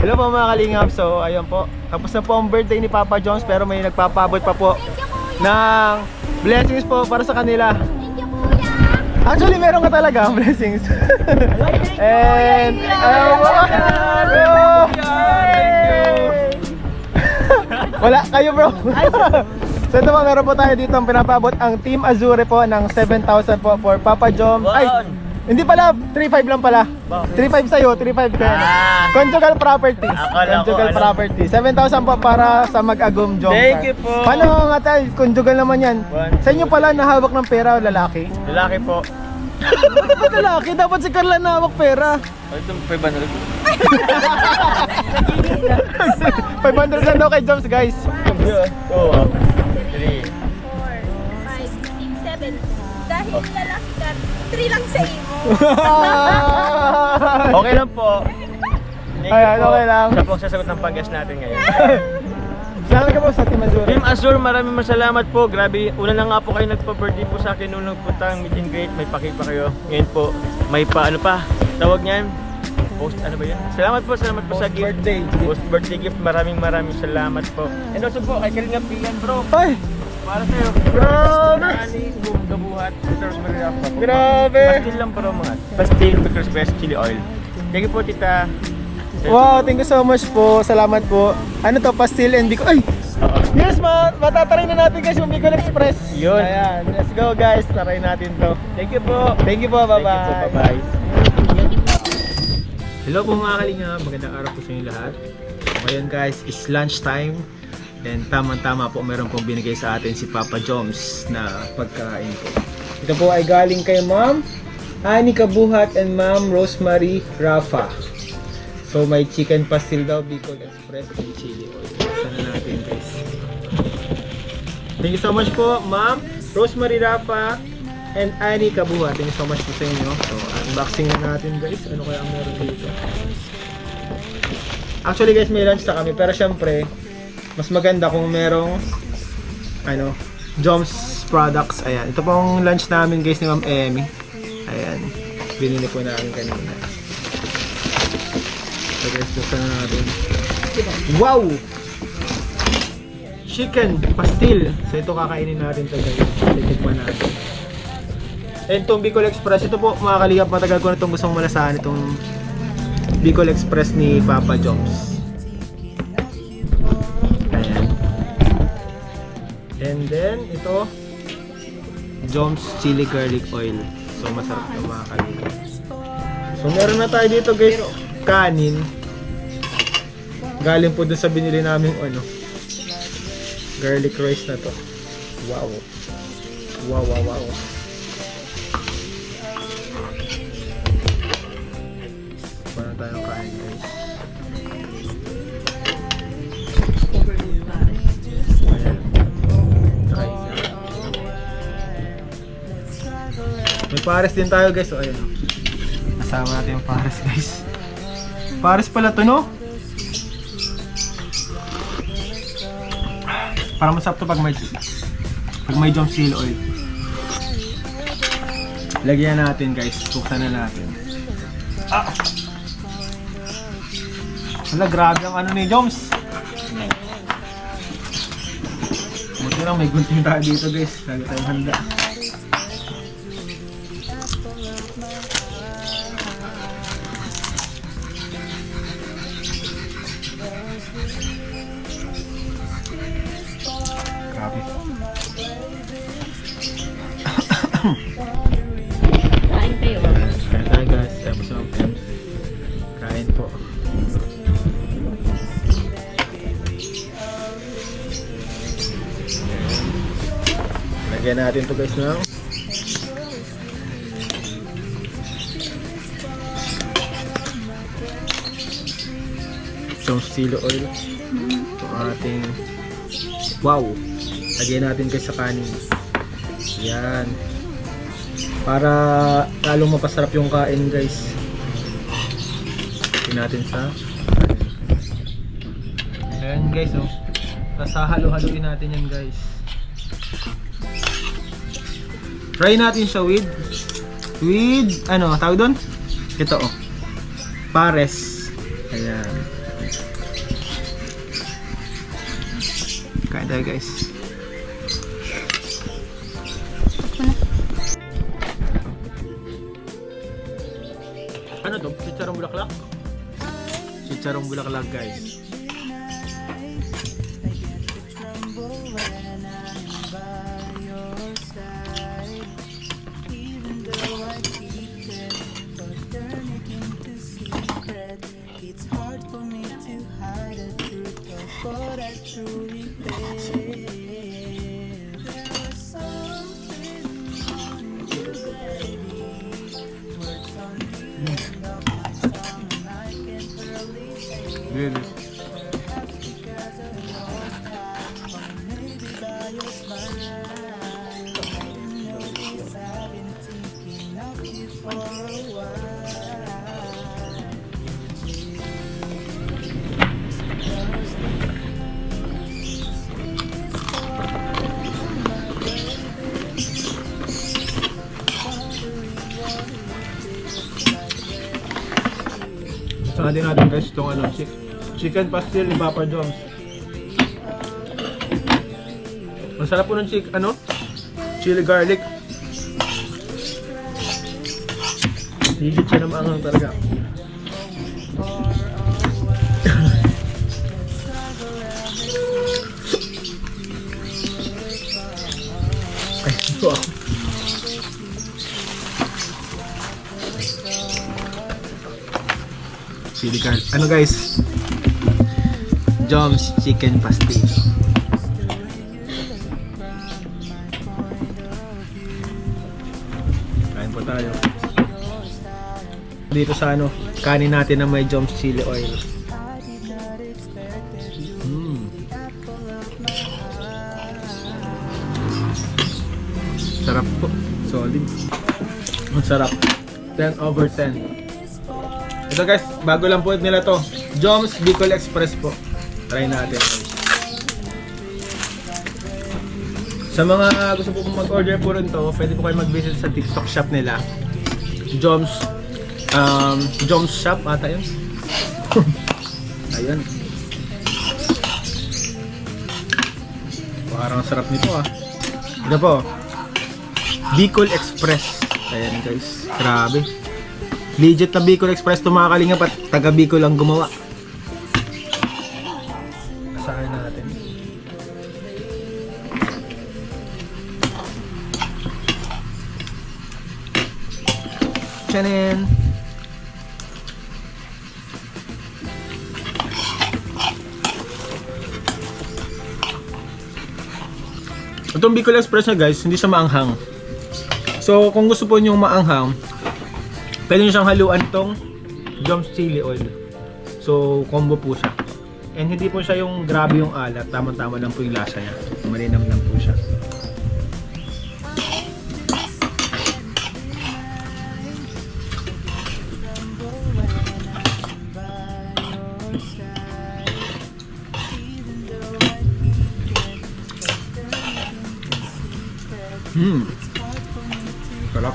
Hello po mga kalingap. So ayun po, tapos na po ang birthday ni Papa Jones, pero may nagpapabot pa po ng blessings po para sa kanila. Actually meron ka talaga blessings. And wala kayo bro. So ito po, meron po tayo dito ang pinapabot ang Team Azure po ng 7,000 po for Papa Jones. Ay, hindi pala, 3,500 lang pala. 3,500 sa'yo, 3,500 ka. Conjugal property. Conjugal property. 7,000 po para sa Mag-Agum Jomcar. Thank you po. Paano nga tayo? Conjugal naman yan. Sa inyo pala nahawak ng pera, lalaki? Lalaki po. Ba't lalaki? Dapat si Carla nahawak pera. Ito, 500. 500 lang daw kay Joms, guys. Oo. 4, 5, 6, 7. Dahil lalaki ka, 3 lang sa iyo. Okay lang po. Ayan, okay lang. Siya po ang sasagot ng pag-guest natin ngayon. Salamat ka po sa Team Azure. Team Azure, maraming masalamat po. Grabe, una na nga po kayo nagpa-birthday po sa akin nung nagpunta ang meet and greet. May pakipa kayo. Ngayon po, may pa, ano pa, tawag niyan? Post, ano ba yan? Salamat po sa gift. Birthday. Post birthday gift, maraming salamat po. And also po, kay Kalinga Pian bro. Ay! Para sa'yo. Grabe! Ani, kabuhat. Grabe! Pastil lang bro mga. Pastil, Baker's Best Chili Oil. Thank you po tita. Wow, thank you so much po. Salamat po. Ano to, pastil and Bicol. Ay! Yes, matataray na natin guys yung Bicol Express. Yun. Ayan, let's go guys. Taray natin to. Thank you po. Thank you po, bye-bye. Thank you po, bye-bye. Hello po mga kalinga, magandang araw po sa inyo lahat. Ngayon guys is lunch time. And tamang-tama po meron pong binigay sa atin si Papa Joms na pagkain po. Ito po ay galing kay Ma'am Ani Kabuhat and Ma'am Rosemary Rafa. So may chicken pastil daw, Bicol Express and chili oil. Sana natin guys. Thank you so much po Ma'am Rosemary Rafa and Ani Kabuhat. Thank you so much po sa inyo. So unboxing na natin guys. Ano kaya ang meron dito? Actually guys, may lunch na kami, pero syempre mas maganda kung merong ano, Joms products. Ayan, ito pong lunch namin guys ni Ma'am Emmy. Ayan, binili po namin kanina. So guys, buksan na natin. Wow! Chicken pastil. So ito kakainin natin ito guys. Titikman natin. And itong Bicol Express, ito po mga kalingap, matagal ko na itong gustong malasahan, itong Bicol Express ni Papa Joms. Ayan. And then ito, Joms Chili Garlic Oil. So masarap ito mga kalingap. So meron na tayo dito guys, kanin. Galing po dun sa binili naming ano, garlic rice na to. Wow. Wow, wow, wow. Paano tayong kain guys? Ayan. Try siya. May pares din tayo guys. So ayan. Kasama natin yung pares guys. Pares pala to no? Para masarap to pag may Joms chili oil. Lagyan natin guys. Buksan na natin. Wala, grabe ang ano ni Joms. Buti lang may gunting tayo dito guys. Lagi tayong handa. Grabe. Kain kayo. Kain tayo guys. Tapos ng Joms. Kain po. Lagyan natin to guys ng Joms chili oil. Ito ating wow. Lagyan natin guys sa kanin. Yan. Para lalong mapasarap yung kain guys. Lagyan natin sa kanin. Ayan guys oh. Tapos halo-haloin natin yan guys. Try natin siya with ano, tawag doon? Ito oh. Pares. Ayan. Kain tayo guys. Ano to? Chicharong bulaklak? Chicharong bulaklak guys. Really? Saka din natin guys itong ano, chicken pastil ni Papa John's. Ang sarap po ng chili garlic. Higit siya na maanghang talaga. Ay, ito ako. Chili garlic. Ano guys? John's chicken pastil. Kain po tayo. Dito sa ano, kanin natin na may John's chili oil. Sarap po. Solid. Ang sarap. 10/10. Ito guys, bago lang po nila to. John's Bicol Express po. Try natin. Sa mga gusto po mag-order po rin to, pwede po kayo mag-visit sa TikTok shop nila. John's shop ata yun. Ayun. Parang sarap nito ah. Ito po. Bicol Express. Ayan guys. Grabe. Legit na Bicol Express to mga kalingap at taga Bicol lang gumawa. Asahan natin. Chanin! Itong Bicol Express na guys, hindi siya maanghang. So kung gusto po nyo maanghang, pwede nyo siyang haluan tong John's chili oil. So combo po siya. And hindi po siya yung grabe yung alat, tama-tama lang po yung lasa niya. Malinam lang po siya. Sarap.